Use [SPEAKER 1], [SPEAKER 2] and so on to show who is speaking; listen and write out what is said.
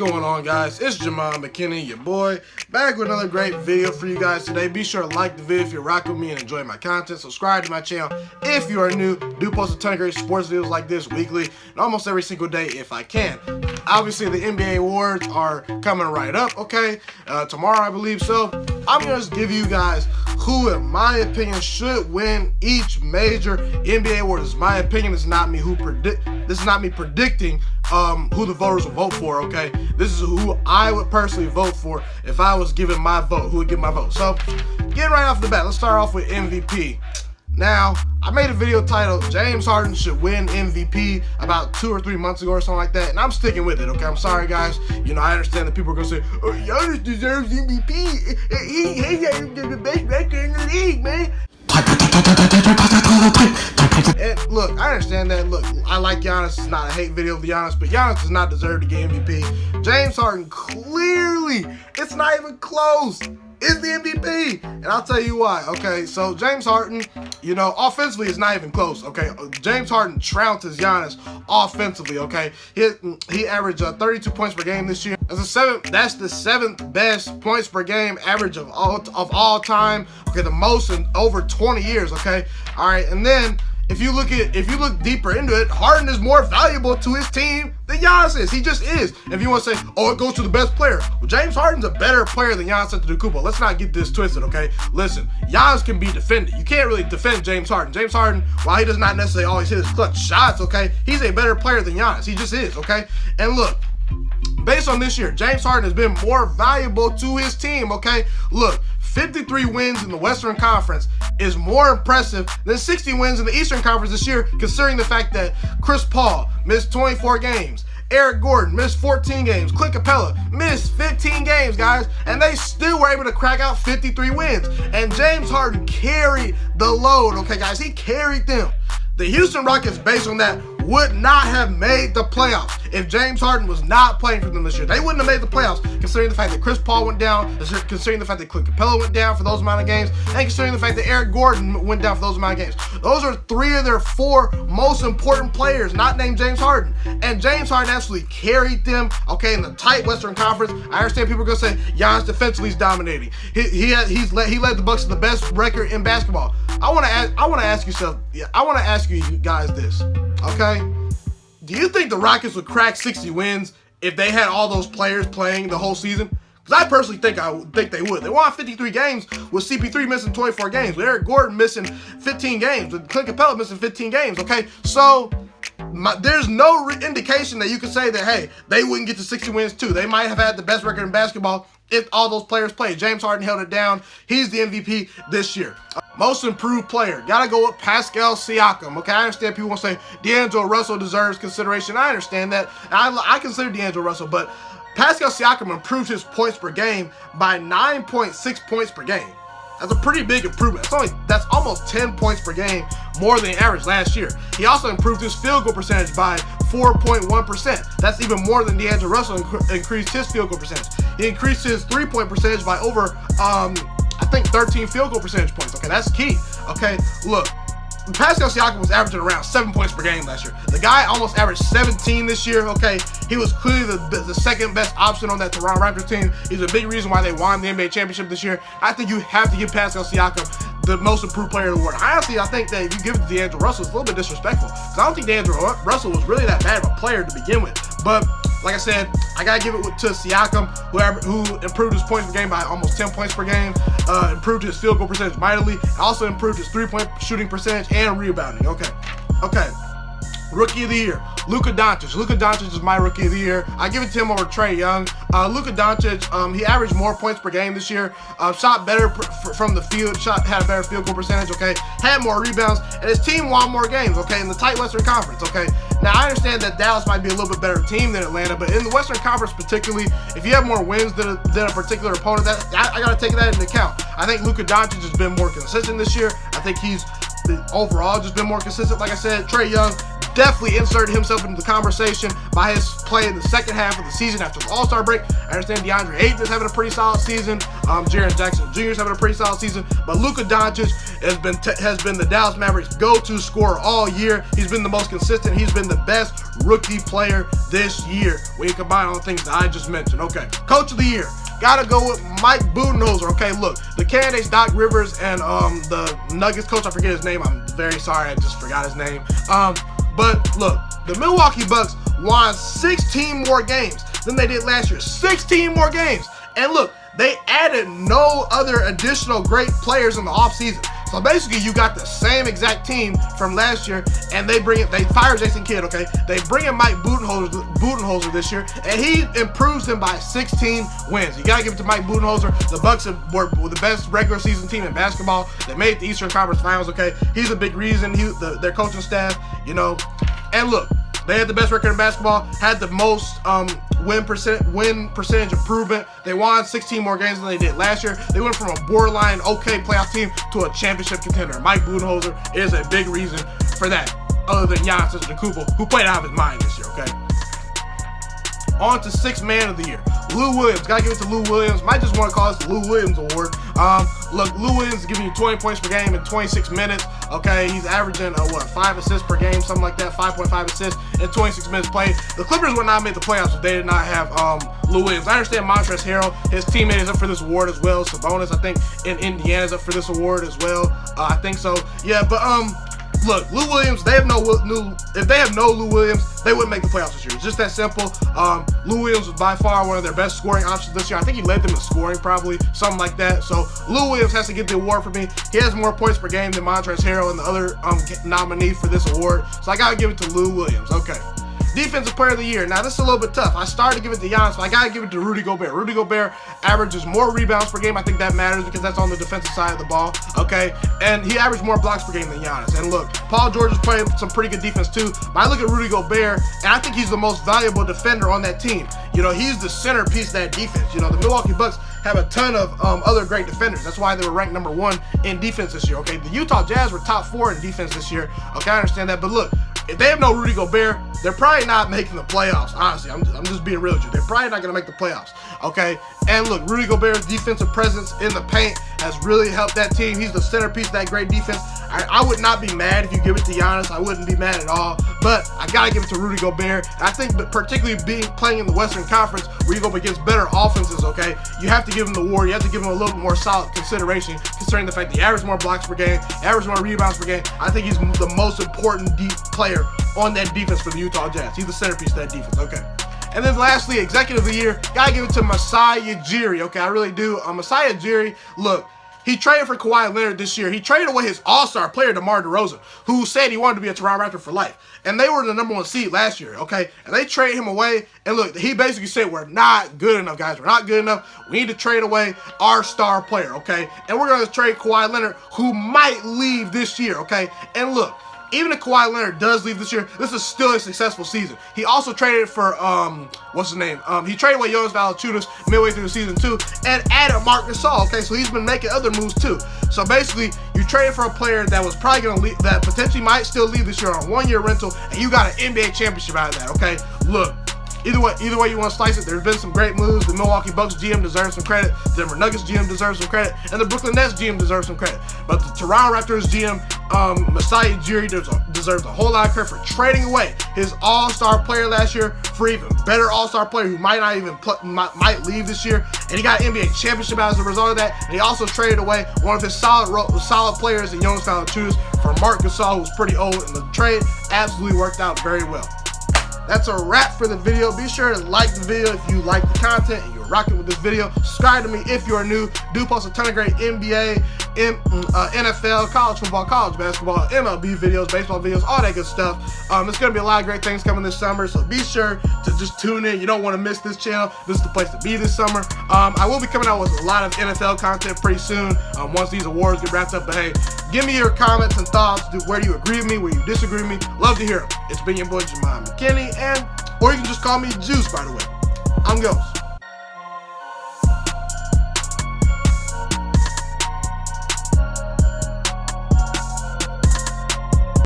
[SPEAKER 1] going on, guys? It's Ghiman Mckinney, your boy, back with another great video for you guys today. Be sure to like the video if you're rocking with me and enjoy my content. Subscribe to my channel if you are new. Do post a ton of great sports videos like this weekly and almost every single day if I can. Obviously, the NBA awards are coming right up, okay? Tomorrow, I believe so. I'm going to just give you guys who, in my opinion, should win each major NBA award. This is my opinion. This is not me predicting who the voters will vote for, okay? This is who I would personally vote for if I was given my vote, who would give my vote. So, getting right off the bat, let's start off with MVP. Now, I made a video titled James Harden should win MVP about 2 or 3 months ago or something like that, and I'm sticking with it, okay? I'm sorry, guys. You know, I understand that people are going to say, oh, Giannis deserves MVP. He's the best record in the league, man. And look, I understand that. Look, I like Giannis. It's not a hate video, to be honest, but Giannis does not deserve to get MVP. James Harden, clearly, it's not even close, is the MVP, and I'll tell you why. Okay, so James Harden, you know, offensively it's not even close. Okay, James Harden trounces Giannis offensively. Okay, he averaged 32 points per game this year. That's the seventh best points per game average of all time. Okay, the most in over 20 years. Okay, all right, and then if you look deeper into it, Harden is more valuable to his team than Giannis is. He just is. If you want to say, oh, it goes to the best player. Well, James Harden's a better player than Giannis Antetokounmpo. Let's not get this twisted, okay? Listen, Giannis can be defended. You can't really defend James Harden. James Harden, while he does not necessarily always hit his clutch shots, okay, he's a better player than Giannis. He just is, okay? And look, based on this year, James Harden has been more valuable to his team, okay? Look, 53 wins in the Western Conference is more impressive than 60 wins in the Eastern Conference this year, considering the fact that Chris Paul missed 24 games, Eric Gordon missed 14 games, Clint Capella missed 15 games, guys, and they still were able to crack out 53 wins. And James Harden carried the load, okay, guys? He carried them. The Houston Rockets, based on that, would not have made the playoffs if James Harden was not playing for them this year. They wouldn't have made the playoffs, considering the fact that Chris Paul went down, considering the fact that Clint Capella went down for those amount of games, and considering the fact that Eric Gordon went down for those amount of games. Those are 3 of their 4 most important players, not named James Harden. And James Harden absolutely carried them, okay, in the tight Western Conference. I understand people are going to say Giannis defensively is dominating. He led the Bucks to the best record in basketball. I want to ask you guys this, okay? Do you think the Rockets would crack 60 wins if they had all those players playing the whole season? Because I personally think they would. They won 53 games with CP3 missing 24 games, with Eric Gordon missing 15 games, with Clint Capella missing 15 games, okay? So there's no indication that you could say that, hey, they wouldn't get to 60 wins too. They might have had the best record in basketball if all those players played. James Harden held it down. He's the MVP this year. Most improved player. Gotta go with Pascal Siakam. Okay, I understand people want to say D'Angelo Russell deserves consideration. I understand that. I consider D'Angelo Russell, but Pascal Siakam improved his points per game by 9.6 points per game. That's a pretty big improvement. That's almost 10 points per game more than the average last year. He also improved his field goal percentage by 4.1%. That's even more than D'Angelo Russell increased his field goal percentage. He increased his three-point percentage by over, I think 13 field goal percentage points. Okay, that's key. Okay, look, Pascal Siakam was averaging around 7 points per game last year. The guy almost averaged 17 this year, okay? He was clearly the second best option on that Toronto Raptors team. He's a big reason why they won the NBA championship this year. I think you have to give Pascal Siakam the most improved player in the world. Honestly, I think that if you give it to D'Angelo Russell, it's a little bit disrespectful, because I don't think D'Angelo Russell was really that bad of a player to begin with. But like I said, I gotta give it to Siakam, who improved his points per game by almost 10 points per game, improved his field goal percentage mightily, and also improved his three-point shooting percentage and rebounding. Okay. Rookie of the year, Luka Doncic. Luka Doncic is my rookie of the year. I give it to him over Trae Young. Luka Doncic, he averaged more points per game this year, shot better from the field, had a better field goal percentage, okay, had more rebounds, and his team won more games, okay, in the tight Western Conference, okay. Now, I understand that Dallas might be a little bit better team than Atlanta, but in the Western Conference particularly, if you have more wins than a particular opponent, I got to take that into account. I think Luka Doncic has been more consistent this year. I think he's overall just been more consistent. Like I said, Trae Young definitely inserted himself into the conversation by his play in the second half of the season after the All-Star break. I understand DeAndre Ayton is having a pretty solid season. Jaren Jackson Jr. is having a pretty solid season. But Luka Doncic has been the Dallas Mavericks' go-to scorer all year. He's been the most consistent. He's been the best rookie player this year when you combine all the things that I just mentioned. Okay, Coach of the Year. Gotta go with Mike Budenholzer. Okay, look, the candidates Doc Rivers and the Nuggets coach, I forget his name. I'm very sorry, I just forgot his name. But look, the Milwaukee Bucks won 16 more games than they did last year. 16 more games. And look, they added no other additional great players in the offseason. So basically, you got the same exact team from last year, and they fire Jason Kidd, okay? They bring in Mike Budenholzer this year, and he improves them by 16 wins. You gotta give it to Mike Budenholzer. The Bucks were the best regular season team in basketball. They made the Eastern Conference Finals, okay? He's a big reason. Their coaching staff, you know. And look, they had the best record in basketball, had the most win percentage improvement. They won 16 more games than they did last year. They went from a borderline okay playoff team to a championship contender. Mike Budenholzer is a big reason for that, other than Giannis Antetokounmpo, who played out of his mind this year, okay? On to Sixth Man of the Year. Lou Williams. Gotta give it to Lou Williams. Might just want to call this the Lou Williams Award. Look, Lou Williams is giving you 20 points per game in 26 minutes. Okay, he's averaging 5 assists per game, something like that. 5.5 assists in 26 minutes played. The Clippers would not make the playoffs if they did not have Lou Williams. I understand Montrezl Harrell, his teammate, is up for this award as well. Sabonis, I think, in Indiana is up for this award as well. I think so. Yeah, but look, Lou Williams, if they have no Lou Williams, they wouldn't make the playoffs this year. It's just that simple. Lou Williams was by far one of their best scoring options this year. I think he led them in scoring, probably, something like that. So Lou Williams has to get the award for me. He has more points per game than Montrezl Harrell and the other nominee for this award. So I gotta give it to Lou Williams. Okay. Defensive Player of the Year. Now, this is a little bit tough. I started to give it to Giannis, but I got to give it to Rudy Gobert. Rudy Gobert averages more rebounds per game. I think that matters because that's on the defensive side of the ball, okay? And he averaged more blocks per game than Giannis. And look, Paul George is playing some pretty good defense too, but I look at Rudy Gobert, and I think he's the most valuable defender on that team. You know, he's the centerpiece of that defense. You know, the Milwaukee Bucks have a ton of other great defenders. That's why they were ranked number 1 in defense this year, okay? The Utah Jazz were top 4 in defense this year. Okay, I understand that, but look, if they have no Rudy Gobert, they're probably not making the playoffs. Honestly, I'm just being real with you. They're probably not going to make the playoffs, okay? And look, Rudy Gobert's defensive presence in the paint has really helped that team. He's the centerpiece of that great defense. I would not be mad if you give it to Giannis. I wouldn't be mad at all. But I got to give it to Rudy Gobert. And I think that particularly playing in the Western Conference where you go up against better offenses, okay, you have to give him the award. You have to give him a little bit more solid consideration considering the fact that he averaged more blocks per game, averaged more rebounds per game. I think he's the most important deep player on that defense for the Utah Jazz. He's the centerpiece of that defense, okay. And then lastly, Executive of the Year, gotta give it to Masai Ujiri, okay, I really do. Masai Ujiri, look, he traded for Kawhi Leonard this year. He traded away his all-star player, DeMar DeRozan, who said he wanted to be a Toronto Raptor for life. And they were the number 1 seed last year, okay? And they traded him away. And look, he basically said, we're not good enough, guys. We're not good enough. We need to trade away our star player, okay? And we're going to trade Kawhi Leonard, who might leave this year, okay? And look, even if Kawhi Leonard does leave this year, this is still a successful season. He also traded for, what's his name? He traded away Jonas Valanciunas midway through the season too, and added Marc Gasol, okay? So he's been making other moves too. So basically, you traded for a player that was probably going to leave, that potentially might still leave this year on a 1-year rental, and you got an NBA championship out of that, okay? Look, either way you want to slice it, there's been some great moves. The Milwaukee Bucks GM deserves some credit. The Denver Nuggets GM deserves some credit. And the Brooklyn Nets GM deserves some credit. But the Toronto Raptors GM, Masai Ujiri, deserves a whole lot of credit for trading away his all-star player last year for even better all-star player who might not even might leave this year. And he got an NBA championship as a result of that. And he also traded away one of his solid players in Jonas Valanciunas for Marc Gasol, who's pretty old. And the trade absolutely worked out very well. That's a wrap for the video. Be sure to like the video if you like the content and you're rocking with this video. Subscribe to me if you are new. Do post a ton of great NBA, NFL, college football, college basketball, MLB videos, baseball videos, all that good stuff. There's going to be a lot of great things coming this summer, so be sure to just tune in. You don't want to miss this channel. This is the place to be this summer. I will be coming out with a lot of NFL content pretty soon once these awards get wrapped up. But hey, give me your comments and thoughts. Where do you agree with me? Where you disagree with me? Love to hear them. It's been your boy, Ghiman Mckinney, or you can just call me Juice, by the way. I'm Ghost.